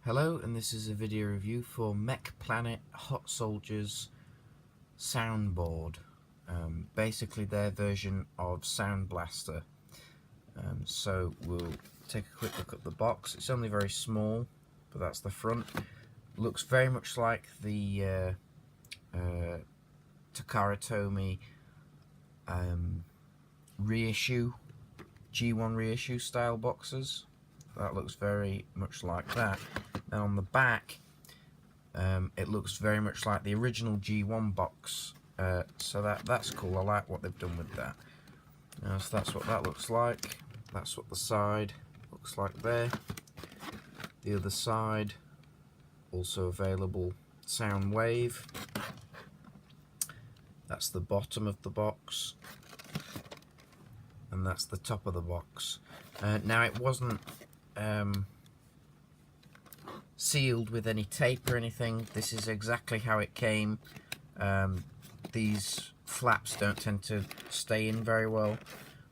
Hello, and this is a video review for Mech Planet Hot Soldiers soundboard. Basically their version of Soundblaster. So we'll take a quick look at the box. It's only very small, but that's the front. Looks very much like the Takara Tomy reissue, G1 reissue style boxes. That looks very much like that. And on the back, it looks very much like the original G1 box. So that's cool. I like what they've done with that. So that's what that looks like. That's what the side looks like there. The other side, also available sound wave. That's the bottom of the box. And that's the top of the box. Now it wasn't sealed with any tape or anything. This is exactly how it came. These flaps don't tend to stay in very well,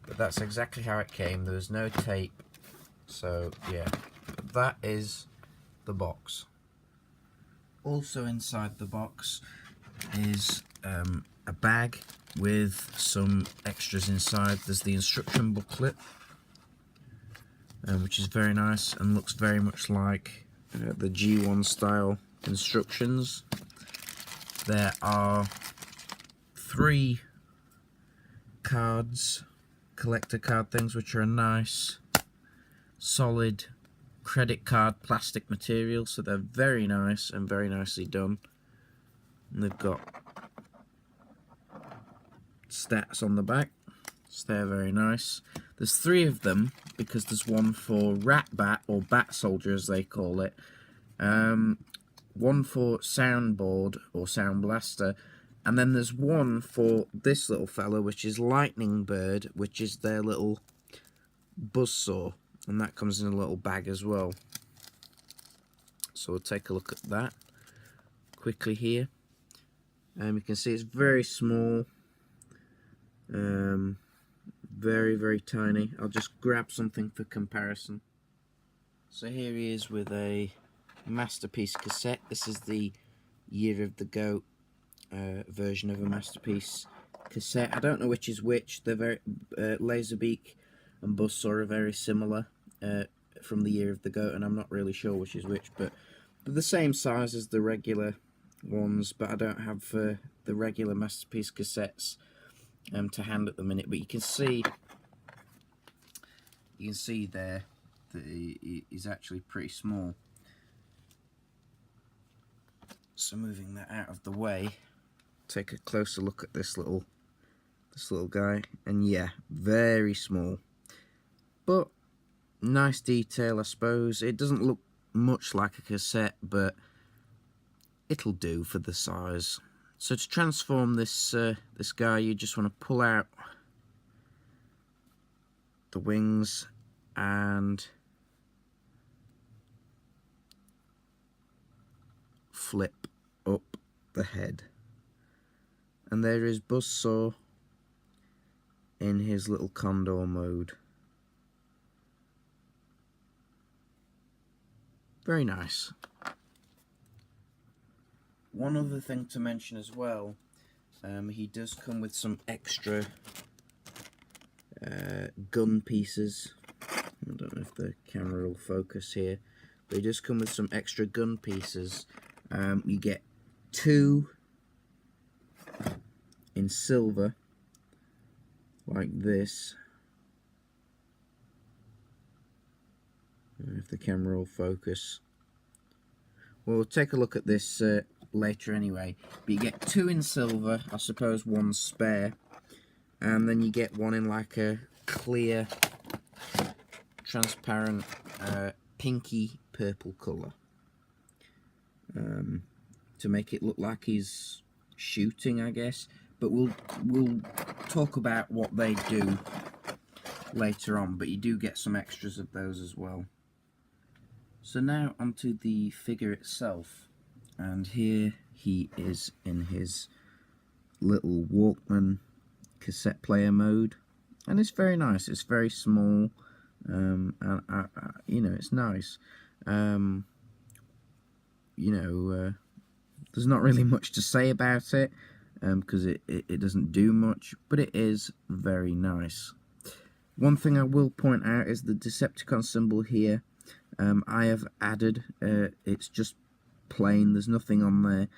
but that's exactly how it came. There was no tape, so yeah, but that is the box. Also inside the box is a bag with some extras inside. There's the instruction booklet, which is very nice and looks very much like the G1 style instructions. There are 3 cards, collector card things, which are a nice solid credit card plastic material, so they're very nice and very nicely done. And they've got stats on the back, so they're very nice. There's 3 of them because there's one for Rat Bat, or Bat Soldier as they call it, one for Soundboard or Soundblaster, and then there's one for this little fella, which is Lightning Bird, which is their little buzzsaw, and that comes in a little bag as well. So we'll take a look at that quickly here. You can see it's very small, very tiny. I'll just grab something for comparison. So here he is with a Masterpiece cassette. This is the Year of the Goat version of a Masterpiece cassette. I don't know which is which. They're very Laserbeak and Buzzsaw are very similar from the Year of the Goat, and I'm not really sure which is which, but they're the same size as the regular ones, but I don't have the regular Masterpiece cassettes to hand at the minute. But you can see there that he's actually pretty small. So moving that out of the way, take a closer look at this little guy, and yeah, very small, but nice detail, I suppose. It doesn't look much like a cassette, but it'll do for the size. So to transform this this guy, you just want to pull out the wings and flip up the head, and there is Buzzsaw in his little condor mode. Very nice. One other thing to mention as well, he does come with some extra gun pieces. I don't know if the camera will focus here, but he does come with some extra gun pieces. You get 2 in silver, like this. I don't know if the camera will focus. Well, we'll take a look at this later anyway. But you get 2 in silver, I suppose 1's spare, and then you get 1 in like a clear, transparent, pinky purple colour. To make it look like he's shooting, I guess. But we'll talk about what they do later on. But you do get some extras of those as well. So now onto the figure itself, and here he is in his little Walkman cassette player mode, and it's very nice. It's very small, and you know, it's nice. there's not really much to say about it, because it doesn't do much, but it is very nice. One thing I will point out is the Decepticon symbol here. I have added, it's just plain, there's nothing on there.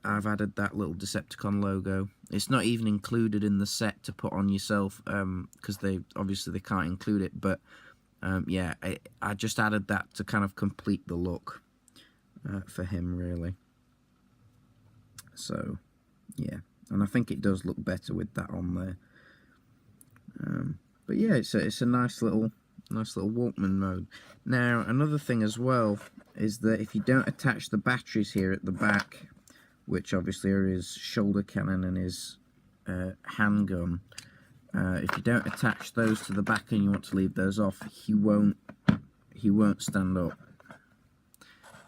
I've added that little Decepticon logo. It's not even included in the set to put on yourself, because they can't include it, but yeah, I just added that to kind of complete the look for him, really. So yeah, and I think it does look better with that on there. But yeah, it's a nice little Walkman mode. Now, another thing as well is that if you don't attach the batteries here at the back, which obviously are his shoulder cannon and his handgun, if you don't attach those to the back and you want to leave those off, he won't stand up.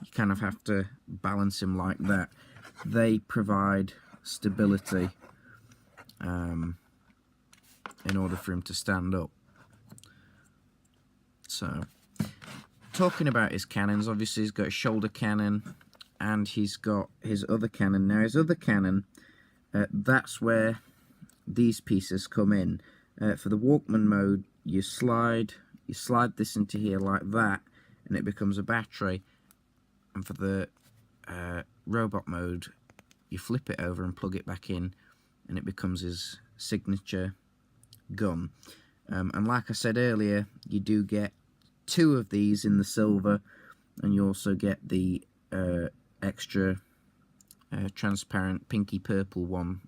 You kind of have to balance him like that. They provide stability in order for him to stand up. So, talking about his cannons, obviously he's got a shoulder cannon and he's got his other cannon. Now his other cannon, that's where these pieces come in. For the Walkman mode, you slide this into here like that, and it becomes a battery. And for the robot mode, you flip it over and plug it back in, and it becomes his signature gun. And like I said earlier, you do get 2 of these in the silver, and you also get the extra transparent pinky purple one.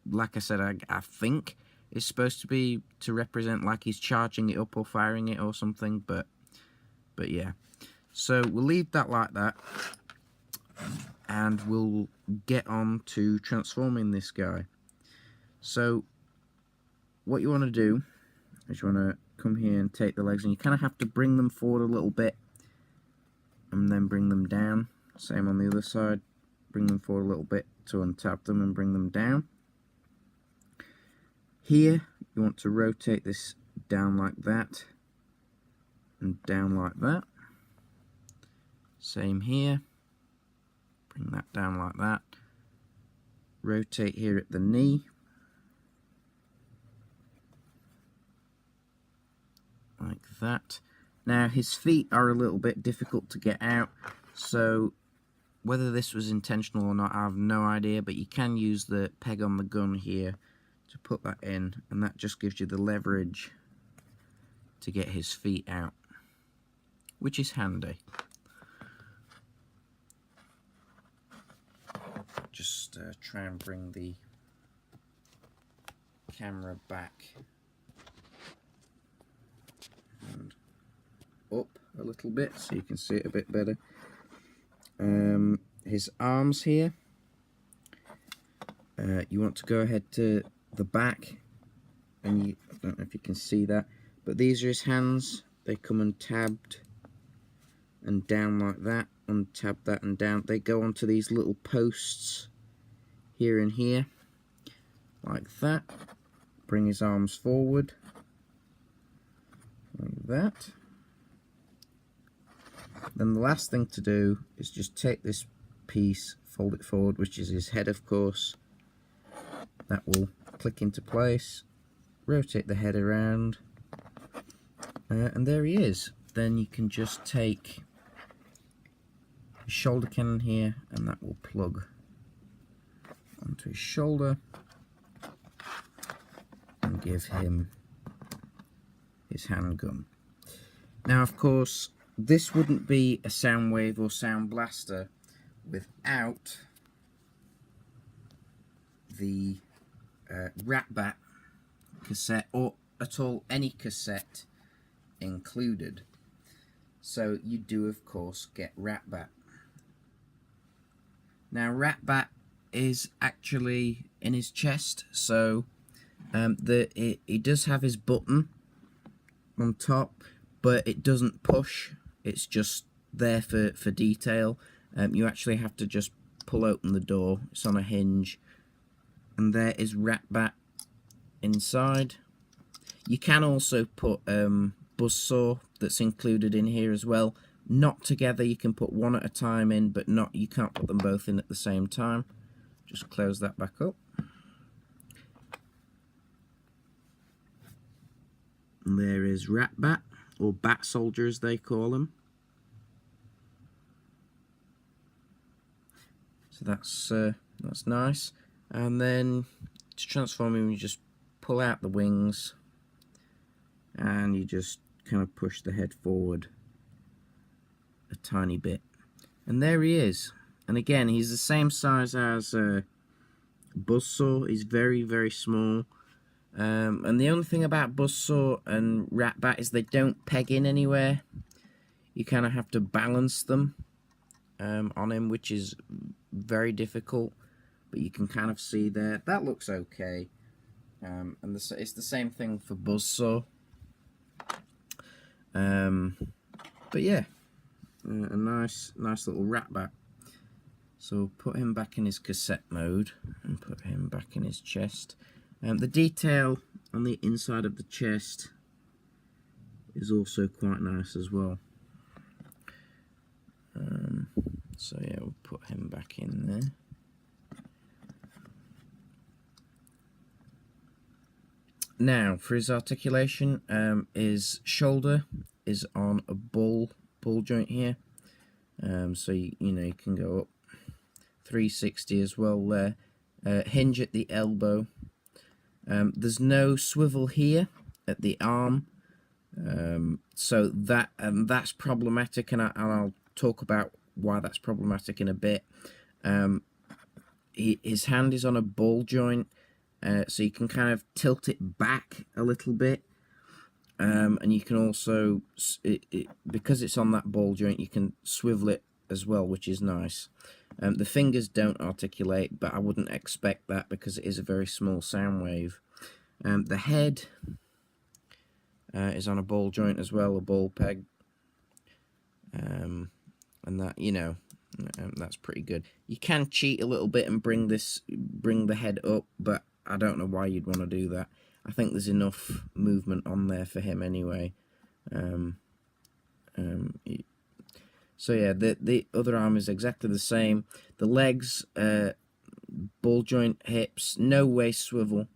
Like I said, I think it's supposed to be to represent like he's charging it up or firing it or something, but yeah. So we'll leave that like that, and we'll get on to transforming this guy. So what you want to do is you want to come here and take the legs, and you kind of have to bring them forward a little bit and then bring them down. Same on the other side, bring them forward a little bit to untap them and bring them down. Here you want to rotate this down like that and down like that. Same here, bring that down like that. Rotate here at the knee, like that. Now his feet are a little bit difficult to get out, so whether this was intentional or not, I have no idea, but you can use the peg on the gun here to put that in, and that just gives you the leverage to get his feet out, which is handy. Just try and bring the camera back and up a little bit so you can see it a bit better. His arms here, you want to go ahead to the back, and I don't know if you can see that, but these are his hands. They come untabbed and down like that, untab that and down. They go onto these little posts here and here like that. Bring his arms forward like that. Then the last thing to do is just take this piece, fold it forward, which is his head, of course. That will click into place. Rotate the head around, and there he is. Then you can just take his shoulder cannon here, and that will plug onto his shoulder and give him his handgun. Now, of course, this wouldn't be a Soundwave or Soundblaster without the Rat-Bat cassette, or at all any cassette included. So you do, of course, get Rat-Bat. Now, Rat-Bat is actually in his chest, so he does have his button on top, but it doesn't push. It's just there for detail. You actually have to just pull open the door. It's on a hinge, and there is Rat-Bat inside. You can also put Buzzsaw that's included in here as well, not together. You can put one at a time in, but you can't put them both in at the same time. Just close that back up. And there is Rat Bat, or Bat Soldier as they call him. So that's nice. And then to transform him, you just pull out the wings and you just kind of push the head forward a tiny bit. And there he is. And again, he's the same size as Buzzsaw. He's very, very small. And the only thing about Buzzsaw and Rat Bat is they don't peg in anywhere. You kind of have to balance them on him, which is very difficult. But you can kind of see there. That looks okay. And it's the same thing for Buzzsaw. But yeah, a nice little Rat Bat. So put him back in his cassette mode and put him back in his chest. The detail on the inside of the chest is also quite nice as well. So yeah, we'll put him back in there. Now, for his articulation, his shoulder is on a ball joint here. So you know you can go up 360 as well there. Hinge at the elbow. There's no swivel here at the arm, so that's problematic, and I'll talk about why that's problematic in a bit. His hand is on a ball joint, so you can kind of tilt it back a little bit, and you can also, because it's on that ball joint, you can swivel it as well, which is nice. The fingers don't articulate, but I wouldn't expect that because it is a very small sound wave. The head is on a ball joint as well, a ball peg, and that, you know, that's pretty good. You can cheat a little bit and bring the head up, but I don't know why you'd want to do that. I think there's enough movement on there for him anyway. So yeah, the other arm is exactly the same. The legs, ball joint hips, no waist swivel.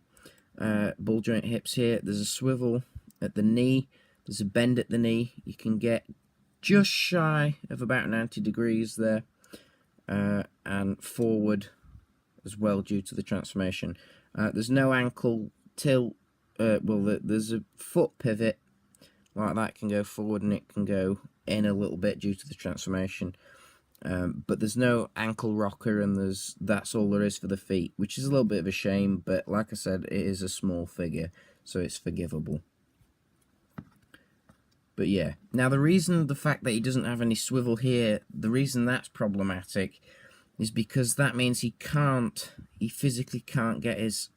Ball joint hips here. There's a swivel at the knee. There's a bend at the knee. You can get just shy of about 90 degrees there, and forward as well due to the transformation. There's no ankle tilt. Well, there's a foot pivot like that. It can go forward and it can go in a little bit due to the transformation, but there's no ankle rocker, and that's all there is for the feet, which is a little bit of a shame, but like I said, it is a small figure, so it's forgivable. But yeah, now the fact that he doesn't have any swivel here, the reason that's problematic is because that means he physically can't get his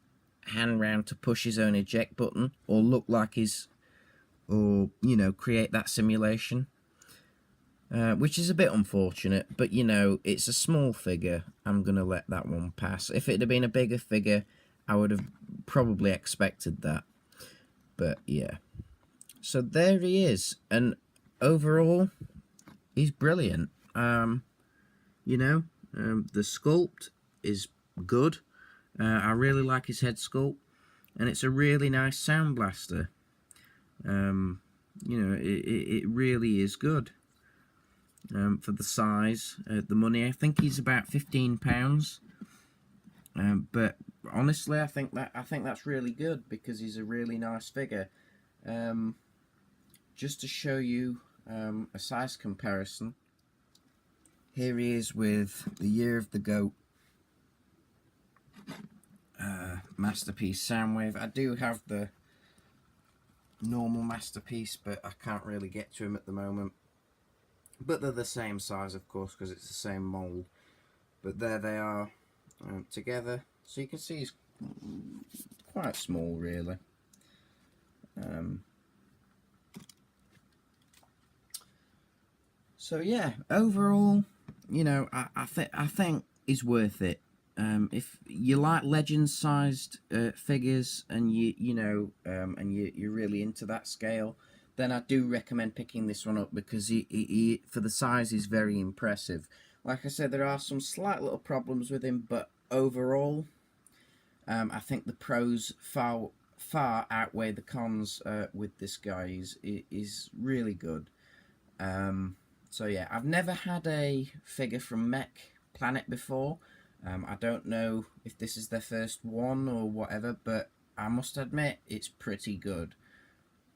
hand round to push his own eject button, or look like or you know, create that simulation. Which is a bit unfortunate, but you know, it's a small figure. I'm gonna let that one pass. If it had been a bigger figure, I would have probably expected that. But yeah, so there he is, and overall, he's brilliant. You know, the sculpt is good. I really like his head sculpt, and it's a really nice Soundblaster. You know, it really is good. For the size, the money, I think he's about £15. But honestly, I think that's really good because he's a really nice figure. Just to show you a size comparison, here he is with the Year of the Goat Masterpiece Soundwave. I do have the normal Masterpiece, but I can't really get to him at the moment. But they're the same size, of course, because it's the same mould. But there they are together. So you can see he's quite small, really. So yeah, overall, you know, I think he's worth it. If you like legend-sized figures and you're really into that scale, then I do recommend picking this one up, because he for the size is very impressive. Like I said, there are some slight little problems with him, but overall, I think the pros far outweigh the cons with this guy. Is really good. So yeah, I've never had a figure from Mech Planet before. I don't know if this is their first one or whatever, but I must admit it's pretty good.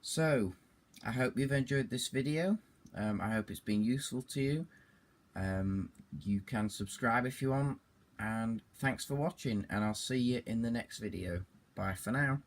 So I hope you've enjoyed this video. I hope it's been useful to you. You can subscribe if you want, and thanks for watching, and I'll see you in the next video. Bye for now.